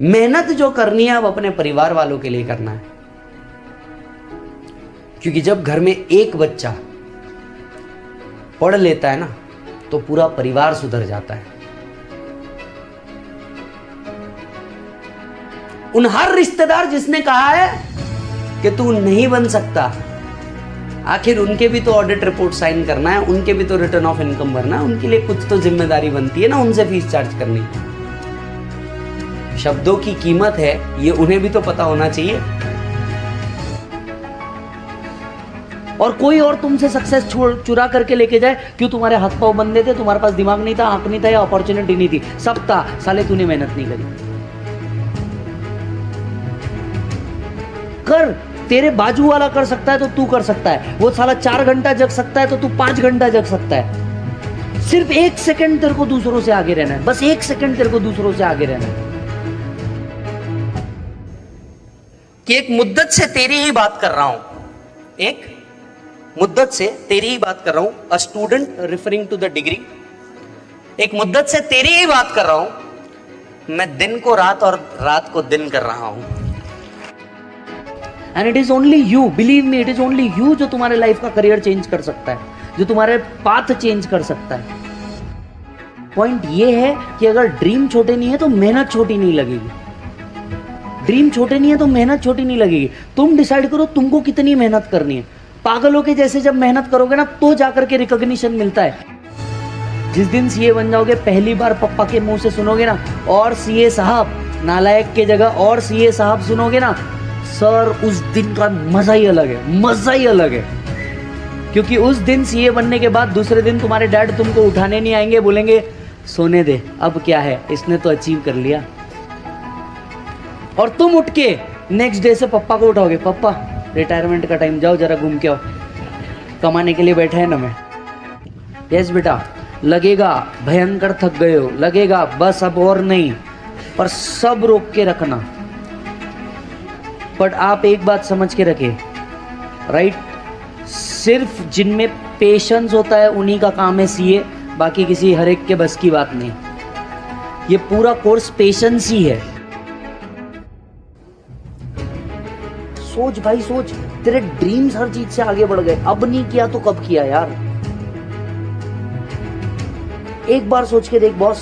मेहनत जो करनी है अब अपने परिवार वालों के लिए करना है, क्योंकि जब घर में एक बच्चा पढ़ लेता है ना तो पूरा परिवार सुधर जाता है। उन हर रिश्तेदार जिसने कहा है कि तू नहीं बन सकता, आखिर उनके भी तो ऑडिट रिपोर्ट साइन करना है, उनके भी तो रिटर्न ऑफ इनकम भरना है, उनके लिए कुछ तो जिम्मेदारी बनती है ना, उनसे फीस चार्ज करनी। शब्दों की कीमत है ये उन्हें भी तो पता होना चाहिए। और कोई और तुमसे सक्सेस चुरा करके लेके जाए, क्यों? तुम्हारे हाथ पांव बंदे थे, तुम्हारे पास दिमाग नहीं था, आंख नहीं था, या अपॉर्चुनिटी नहीं थी, सब था, साले तूने मेहनत नहीं करी। कर, तेरे बाजू वाला कर सकता है तो तू कर सकता है। वो साला 4 घंटा जग सकता है तो तू 5 घंटा जग सकता है। सिर्फ 1 सेकंड तेरे को दूसरों से आगे रहना है, बस 1 सेकंड तेरे को दूसरों से आगे रहना है। कि एक मुद्दत से तेरी ही बात कर रहा हूं, एक मुद्दत से तेरी ही बात कर रहा हूं, a student referring to the degree, एक मुद्दत से तेरी ही बात कर रहा हूं, मैं दिन को रात और रात को दिन कर रहा हूं। And it is only you, believe me, it is only you जो तुम्हारे लाइफ का करियर चेंज कर सकता है, जो तुम्हारे पाथ चेंज कर सकता है। पॉइंट ये है कि अगर ड्रीम छोटे नहीं है तो मेहनत छोटी नहीं लगेगी। ड्रीम छोटे नहीं है तो मेहनत छोटी नहीं लगेगी। तुम डिसाइड करो तुमको कितनी मेहनत करनी है। पागलों के जैसे जब मेहनत करोगे ना तो जाकर के रिकॉग्निशन मिलता है। जिस दिन सीए बन जाओगे, पहली बार पप्पा के मुंह से सुनोगे ना, और सीए साहब, नालायक के जगह और सीए साहब सुनोगे ना, सर, उस दिन का मजा ही अलग है, मजा ही अलग है। क्योंकि उस दिन सीए बनने के बाद दूसरे दिन तुम्हारे डैड तुमको उठाने नहीं आएंगे, बोलेंगे सोने दे, अब क्या है, इसने तो अचीव कर लिया। और तुम उठ के नेक्स्ट डे से पप्पा को उठाओगे, पप्पा रिटायरमेंट का टाइम, जाओ जरा घूम के आओ, कमाने के लिए बैठे हैं ना मैं। यस बेटा, लगेगा भयंकर थक गए हो, लगेगा बस अब और नहीं, पर सब रोक के रखना। बट आप एक बात समझ के रखें, राइट, सिर्फ जिनमें पेशेंस होता है उन्हीं का काम है सीए, बाकी किसी हर एक के बस की बात नहीं। ये पूरा कोर्स पेशेंस ही है। सोच भाई सोच, तेरे ड्रीम्स हर चीज से आगे बढ़ गए, अब नहीं किया तो कब किया यार। एक बार सोच के देख बॉस,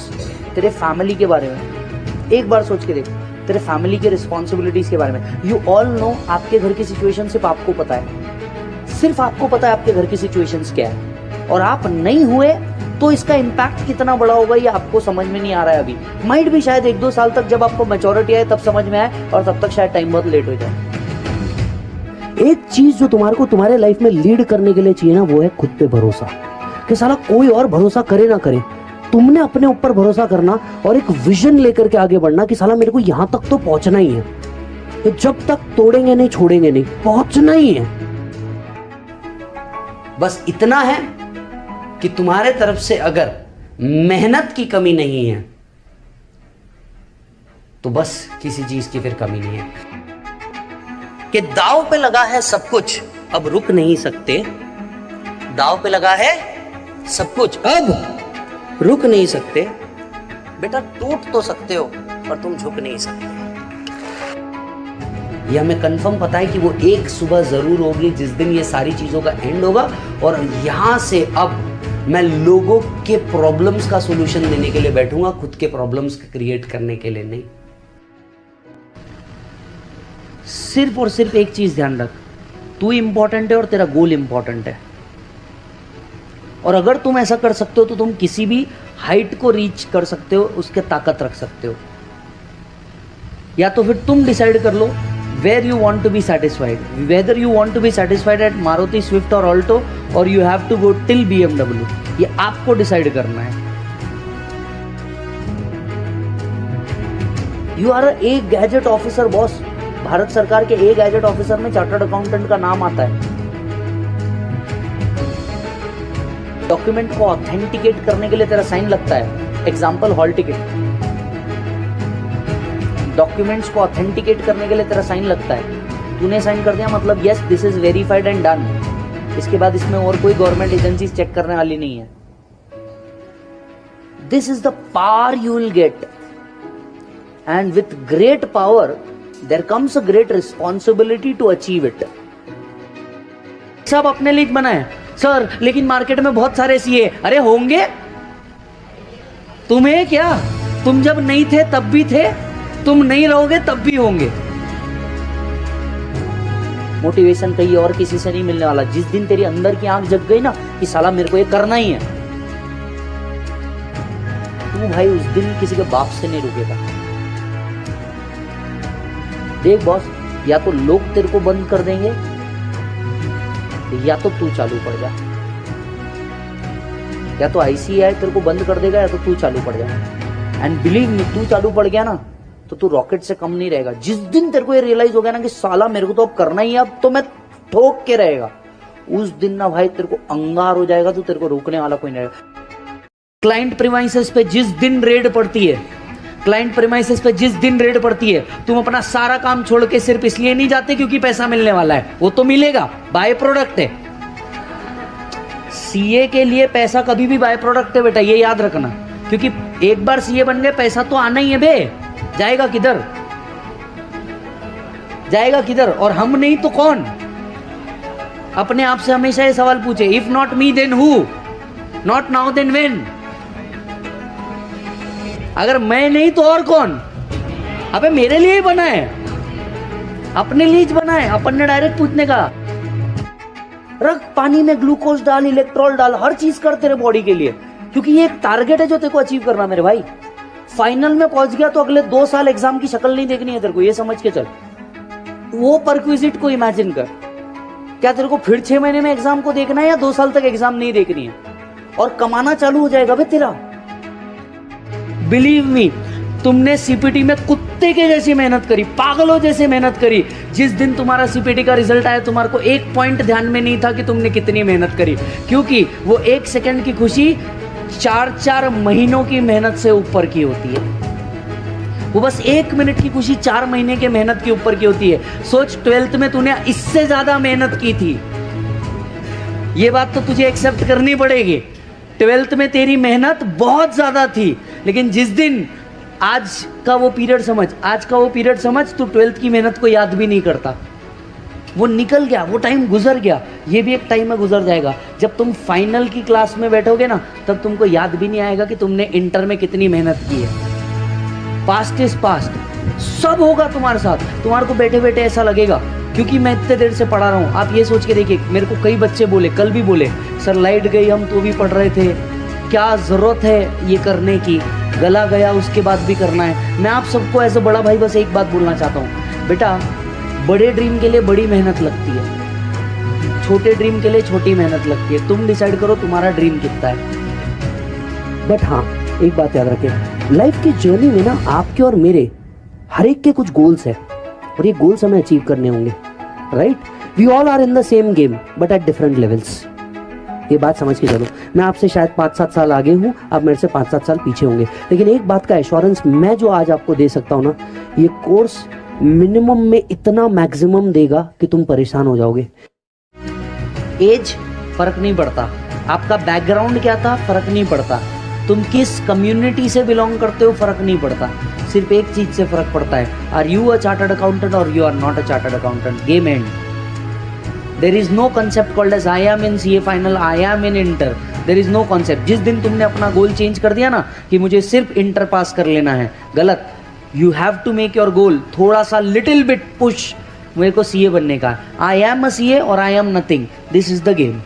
तेरे फैमिली के बारे में एक बार सोच के देख, तेरे फैमिली के रिस्पॉन्सिबिलिटीज के बारे में। यू ऑल नो, आपके घर की सिचुएशन सिर्फ आपको पता है, सिर्फ आपको पता है आपके घर की सिचुएशंस क्या है, और आप नहीं हुए तो इसका इम्पैक्ट कितना बड़ा होगा ये आपको समझ में नहीं आ रहा है अभी। माइट भी शायद 1-2 साल तक जब आपको मैच्योरिटी आए तब समझ में आए, और तब तक शायद टाइम बहुत लेट हो जाए। एक चीज जो तुम्हारे को तुम्हारे लाइफ में लीड करने के लिए चाहिए ना, वो है खुद पे भरोसा। कि साला कोई और भरोसा करे ना करे, तुमने अपने ऊपर भरोसा करना और एक विजन लेकर के आगे बढ़ना कि साला मेरे को यहां तक तो पहुंचना ही है। तो जब तक तोड़ेंगे नहीं, छोड़ेंगे नहीं, पहुंचना ही है। बस इतना है कि तुम्हारे तरफ से अगर मेहनत की कमी नहीं है तो बस किसी चीज की फिर कमी नहीं है। कि दांव पे लगा है सब कुछ, अब रुक नहीं सकते। दांव पे लगा है सब कुछ, अब रुक नहीं सकते। बेटा टूट तो सकते हो पर तुम झुक नहीं सकते। ये हमें कंफर्म पता है कि वो एक सुबह जरूर होगी जिस दिन ये सारी चीजों का एंड होगा, और यहां से अब मैं लोगों के प्रॉब्लम्स का सॉल्यूशन देने के लिए बैठूंगा, खुद के प्रॉब्लम्स क्रिएट करने के लिए नहीं। सिर्फ और सिर्फ एक चीज ध्यान रख, तू इंपॉर्टेंट है और तेरा गोल इंपॉर्टेंट है। और अगर तुम ऐसा कर सकते हो तो तुम किसी भी हाइट को रीच कर सकते हो, उसके ताकत रख सकते हो। या तो फिर तुम डिसाइड कर लो where you want to be satisfied, whether you want to be satisfied at Maruti Swift or Alto or you have to go till BMW, ये आपको डिसाइड करना है। You are a gadget officer boss. Bharat सरकार के ए gadget officer में chartered accountant का नाम आता है। डॉक्यूमेंट को ऑथेंटिकेट करने के लिए तेरा साइन लगता है। एग्जाम्पल हॉल टिकट, डॉक्यूमेंट्स को ऑथेंटिकेट करने के लिए तेरा साइन लगता है। तूने साइन कर दिया मतलब yes this is verified and done. इसके बाद इसमें और कोई गवर्नमेंट एजेंसी चेक करने वाली नहीं है। This is the power you will get and with great power there comes a great responsibility to achieve it. सब अपने लिए बनाए सर, लेकिन मार्केट में बहुत सारे सीए, अरे होंगे, तुम्हें क्या, तुम जब नहीं थे तब भी थे, तुम नहीं रहोगे तब भी होंगे। मोटिवेशन कहीं और किसी से नहीं मिलने वाला। जिस दिन तेरी अंदर की आंख जग गई ना कि साला मेरे को ये करना ही है, तू भाई उस दिन किसी के बाप से नहीं रुकेगा। देख बॉस, या तो लोग तेरे को बंद कर देंगे या तो तू चालू पड़ जा, या तो आईसीआई तेरे को बंद कर देगा या तो तू चालू पड़ जा। एंड बिलीव मी, तू चालू पड़ गया ना तो तू रॉकेट से कम नहीं रहेगा। जिस दिन तेरे को ये रियलाइज हो गया ना कि साला मेरे को तो अब करना ही है, अब तो मैं ठोक के रहेगा, उस दिन ना भाई तेरे को अंगार हो जाएगा, तो तेरे को रोकने वाला कोई नहीं रहेगा। क्लाइंट प्रीमाइसेस पे जिस दिन रेड पड़ती है, क्लाइंट प्रीमाइसेस पे जिस दिन रेड पड़ती है, तुम अपना सारा काम छोड़ के सिर्फ इसलिए नहीं जाते क्योंकि पैसा मिलने वाला है, वो तो मिलेगा, बाय प्रोडक्ट है। सीए के लिए पैसा कभी भी बाय प्रोडक्ट है बेटा, ये याद रखना, क्योंकि एक बार सीए बन गए पैसा तो आना ही है बे, जाएगा किधर, जाएगा किधर, और हम नहीं तो कौन। अपने आप से हमेशा ये सवाल पूछे, if not me then who, not now then when. अगर मैं नहीं तो और कौन। अबे मेरे लिए ही बना है, अपने लिए बना है। अपन ने डायरेक्ट पूछने का, रख पानी में ग्लूकोज डाल, इलेक्ट्रॉल डाल, हर चीज कर तेरे बॉडी के लिए, क्योंकि ये एक टारगेट है जो तेरे को अचीव करना मेरे भाई। फाइनल में पहुंच गया तो अगले 2 साल एग्जाम की शक्ल नहीं देखनी है तेरे को, ये समझ के चल। वो परक्विजिट को इमेजिन कर, क्या तेरे को फिर 6 महीने में एग्जाम को देखना है या 2 साल तक एग्जाम नहीं देखनी है, और कमाना चालू हो जाएगा भाई तेरा। बिलीव मी, तुमने सीपीटी में कुत्ते के जैसी मेहनत करी, पागलों जैसे मेहनत करी। जिस दिन तुम्हारा सीपीटी का रिजल्ट आया, तुम्हारे को एक पॉइंट ध्यान में नहीं था कि तुमने कितनी मेहनत करी, क्योंकि वो 1 सेकंड की खुशी 4-4 महीनों की मेहनत से ऊपर की होती है। वो बस 1 मिनट की खुशी 4 महीने के मेहनत के ऊपर की होती है। सोच, 12th में तूने इससे ज्यादा मेहनत की थी, ये बात तो तुझे एक्सेप्ट करनी पड़ेगी। 12th में तेरी मेहनत बहुत ज्यादा थी, लेकिन जिस दिन आज का वो पीरियड समझ, आज का वो पीरियड समझ, तू 12th की मेहनत को याद भी नहीं करता। वो निकल गया, वो टाइम गुजर गया, ये भी एक टाइम में गुजर जाएगा। जब तुम फाइनल की क्लास में बैठोगे ना, तब तुमको याद भी नहीं आएगा कि तुमने इंटर में कितनी मेहनत की है। पास्ट इज पास्ट, सब होगा तुम्हारे साथ। तुम्हारे को बैठे बैठे ऐसा लगेगा, क्योंकि मैं इतने देर से पढ़ा रहा हूँ। आप ये सोच के देखिए, मेरे को कई बच्चे बोले, कल भी बोले, सर लाइट गई, हम तो भी पढ़ रहे थे, क्या ज़रूरत है ये करने की, गला गया उसके बाद भी करना है। मैं आप सबको एज अ बड़ा भाई बस एक बात बोलना चाहता हूँ, बेटा बड़े ड्रीम के लिए बड़ी मेहनत लगती है, छोटे ड्रीम के लिए छोटी मेहनत लगती है। तुम डिसाइड करो तुम्हारा ड्रीम कितना है। बट हाँ, एक बात याद रखें, लाइफ की जर्नी में ना आपके और मेरे हर एक के कुछ गोल्स है, और ये गोल्स हमें अचीव करने होंगे, right. We all are in the same game but at different levels. ये बात समझ के चलो। मैं आपसे शायद 5-7 साल आगे हूँ, आप मेरे से 5-7 साल पीछे होंगे, लेकिन एक बात का एश्योरेंस मैं जो आज आपको दे सकता हूँ ना, ये कोर्स मिनिमम में इतना मैक्सिमम देगा कि तुम परेशान हो जाओगे। एज फर्क नहीं पड़ता, आपका बैकग्राउंड क्या था फर्क नहीं पड़ता, तुम किस कम्युनिटी से बिलोंग करते हो फर्क नहीं पड़ता। सिर्फ एक चीज से फर्क पड़ता है, are you a chartered accountant और you are not a chartered accountant. Game end. There is no concept called as I am in CA final, I am in inter. There is no concept. जिस दिन तुमने अपना गोल change कर दिया ना कि मुझे सिर्फ इंटर पास कर लेना है, गलत। You have to make your goal थोड़ा सा little bit push, मेरे को CA बनने का। I am a CA और I am nothing. This is the game.